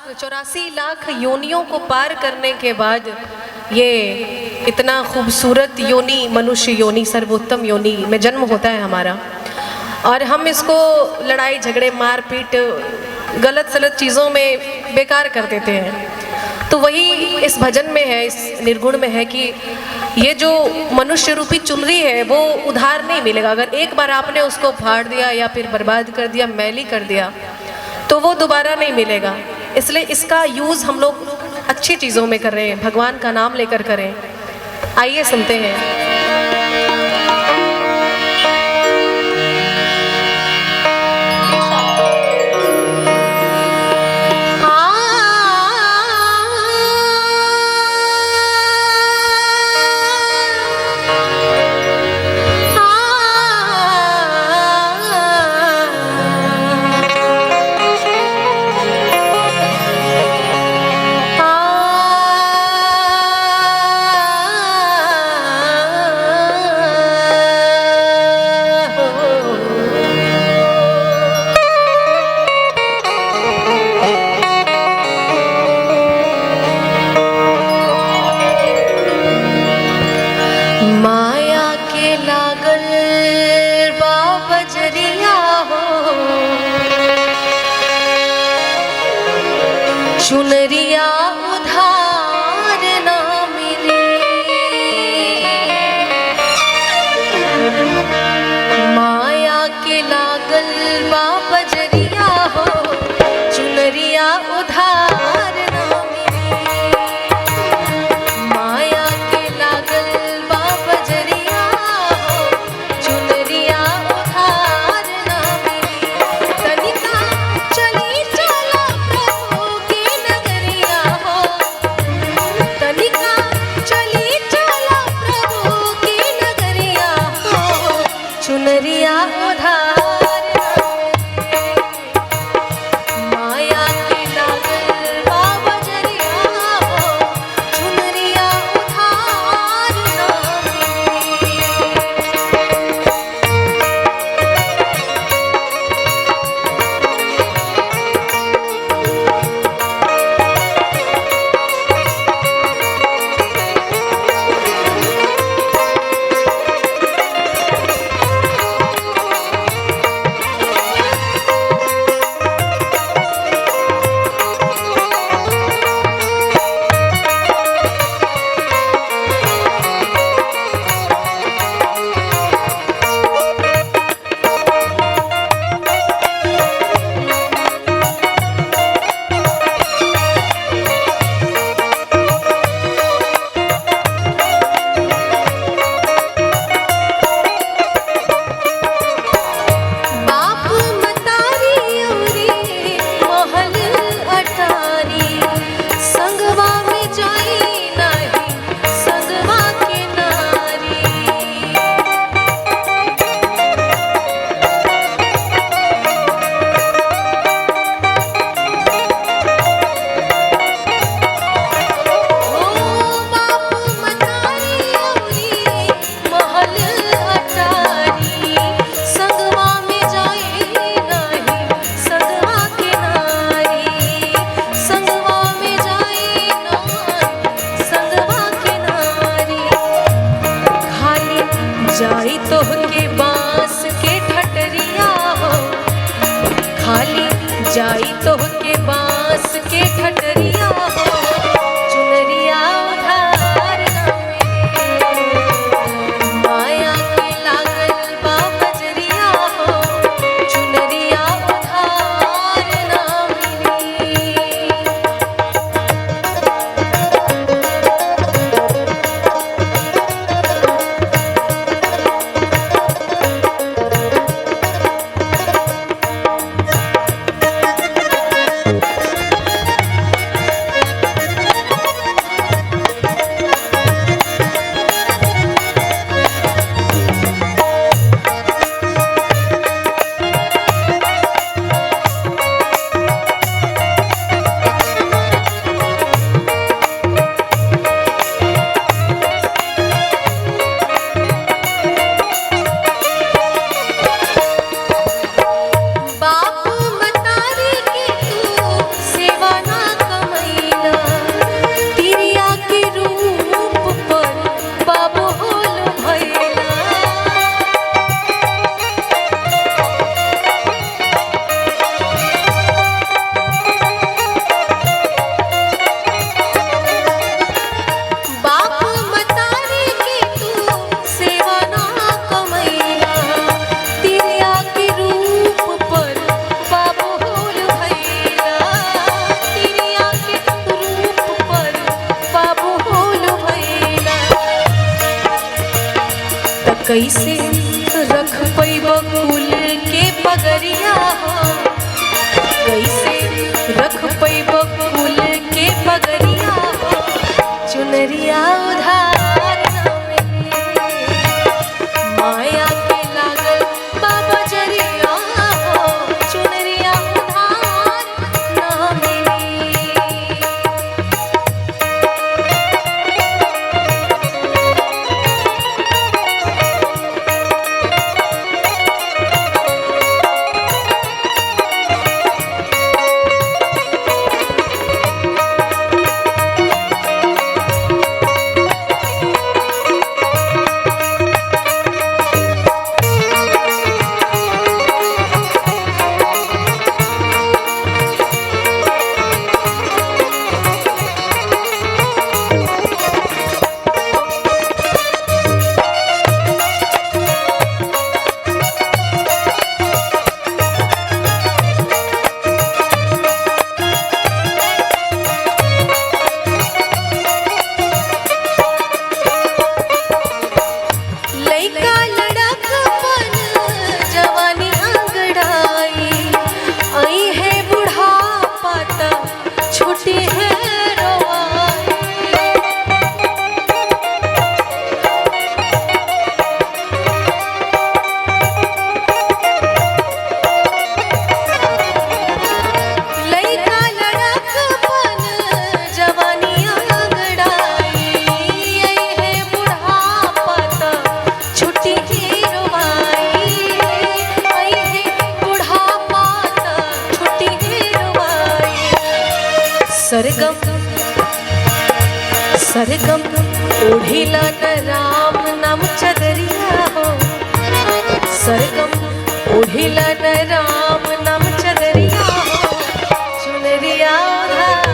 84 लाख योनियों को पार करने के बाद ये इतना खूबसूरत योनि, मनुष्य योनि, सर्वोत्तम योनि में जन्म होता है हमारा। और हम इसको लड़ाई झगड़े मारपीट गलत सलत चीज़ों में बेकार कर देते हैं। तो वही इस भजन में है, इस निर्गुण में है कि ये जो मनुष्य रूपी चुनरी है वो उधार नहीं मिलेगा। अगर एक बार आपने उसको फाड़ दिया या फिर बर्बाद कर दिया, मैली कर दिया, तो वो दोबारा नहीं मिलेगा। इसलिए इसका यूज़ हम लोग अच्छी चीज़ों में कर रहे हैं, भगवान का नाम लेकर करें। आइए सुनते हैं। चुनरिया उधार ना मिली, माया के लागल बा बजरिया हो, चुनरिया उधार ना मिली, माया के लागल बा बजरिया हो, चुनरिया उधार ना मिली। तनिका चली चला प्रभु के नगरिया हो, तनिका चली चला प्रभु के नगरिया हो, चुनरिया उधार जाई तो के बांस के ठटरिया हो, खाली जाई तो के बांस के ठटरिया हो, चुनरिया उधार ना मिली, माया के लागल बा बजरिया हो, चुनरिया उधार ना मिली। कैसे रख पैब कुल के पगरिया हो, कैसे रख पैब कुल के पगरिया हो, चुनरिया उधार न मिले, माया के लागल बाबा जरिया हो, चुनरिया उधार न मिले। सरगम सरगम ओढ़िला न राम नाम चदरिया हो, सरगम ओढ़िला न राम नाम चदरिया हो, चुनरिया उधार